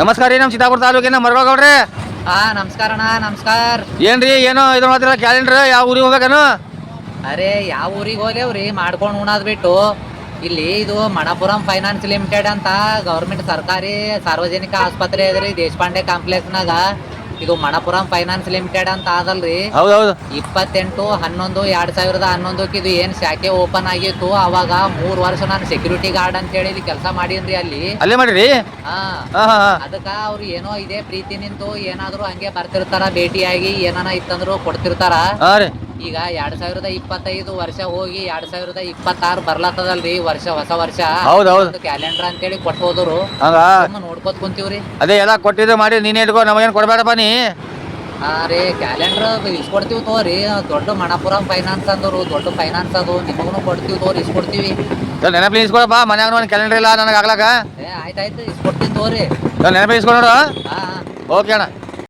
ನಮಸ್ಕಾರ ರೀ, ನಮ್ಮ ಚಿತ್ತಾಪುರ ತಾಲೂಕಿನ ಮರಗೌಡ್ರಿ. ನಮಸ್ಕಾರ ಅಣ್ಣ, ನಮಸ್ಕಾರ. ಏನ್ರಿ ಏನೋ ಇದು ಮಾಡ್ತಿರ ಕ್ಯಾಲೆಂಡರ್, ಯಾವ ಊರಿಗೆ ಹೋಗ್ಬೇಕನು? ಅರೆ ಯಾವ ಊರಿಗೆ ಹೋಗ್ಲೇವ್ರಿ ಮಾಡ್ಕೊಂಡು ಉಣಾದ್ ಬಿಟ್ಟು. ಇಲ್ಲಿ ಇದು ಮಣಪುರಂ ಫೈನಾನ್ಸ್ ಲಿಮಿಟೆಡ್ ಅಂತ ಗೌರ್ಮೆಂಟ್ ಸರ್ಕಾರಿ ಸಾರ್ವಜನಿಕ ಆಸ್ಪತ್ರೆ ಅದ್ರಿ, ದೇಶಪಾಂಡೆ ಕಾಂಪ್ಲೆಕ್ಸ್ನಾಗ. ಇದು ಮಣಪುರಂ ಫೈನಾನ್ಸ್ ಲಿಮಿಟೆಡ್ ಅಂತ ಆದಲ್ರಿ. ಹೌದೌದು. 28/11/2011 ಇದು ಏನ್ ಶಾಖೆ ಓಪನ್ ಆಗಿತ್ತು. ಅವಾಗ 3 ವರ್ಷ ನಾನು ಸೆಕ್ಯೂರಿಟಿ ಗಾರ್ಡ್ ಅಂತ ಹೇಳಿ ಇಲ್ಲಿ ಕೆಲಸ ಮಾಡೀನ್ರಿ ಅಲ್ಲಿ. ಅಲ್ಲೇ ಮಾಡಿರಿ? ಅದಕ್ಕ ಅವ್ರು ಏನೋ ಇದೇ ಪ್ರೀತಿ ನಿಂತು ಏನಾದ್ರು ಹಂಗೆ ಬರ್ತಿರ್ತಾರ, ಭೇಟಿಯಾಗಿ ಏನಾನ ಇತ್ತಂದ್ರು ಕೊಡ್ತಿರ್ತಾರ. ಈಗ 2025 ವರ್ಷ ಹೋಗಿ 2026 ಬರ್ಲತ್ತದಲ್ರಿ ವರ್ಷ, ಹೊಸ ವರ್ಷ. ಕ್ಯಾಲೆಂಡರ್ ಅಂತೇಳಿ ಕೊಟ್ಟು ಹೋದ್ರು. ನೋಡ್ಕೋತ ಕುಂತೀವ್ರಿ. ಅದೇ ಎಲ್ಲ ಕೊಟ್ಟಿದ್ದು ಮಾಡಿ ನೀನ್ ಇಟ್ಕೋ, ನಮಗೇನು ಕೊಡ್ಬೇಡಪ್ಪ ನೀ. ರೀ ಕ್ಯಾಲೆಂಡರ್ ಇಸ್ಕೊಡ್ತೀವಿ ತೋರಿ. ದೊಡ್ಡ ಮಣಪುರಂ ಫೈನಾನ್ಸ್ ಅಂದ್ರು, ದೊಡ್ಡ ಫೈನಾನ್ಸ್ ಅದು. ನಿಮಗೂ ಕೊಡ್ತೀವಿ ತೋರಿ, ಇಸ್ಕೊಡ್ತೀವಿ. ನೆನಪು ಇಸ್ಕೊಳಪ್ಪ, ಮನ್ಯಾಗ ಒಂದು ಕ್ಯಾಲೆಂಡರ್ ಇಲ್ಲ ನನಗೆ ಆಗ್ಲಾಕ. ಆಯ್ತಾಯ್ತು, ಇಸ್ಕೊಡ್ತೀನಿ ತೋರಿ. ನೆನಪು ಇಸ್ಕೊಂಡು ನೋಡು. ಓಕೆ ಅಣ್ಣ.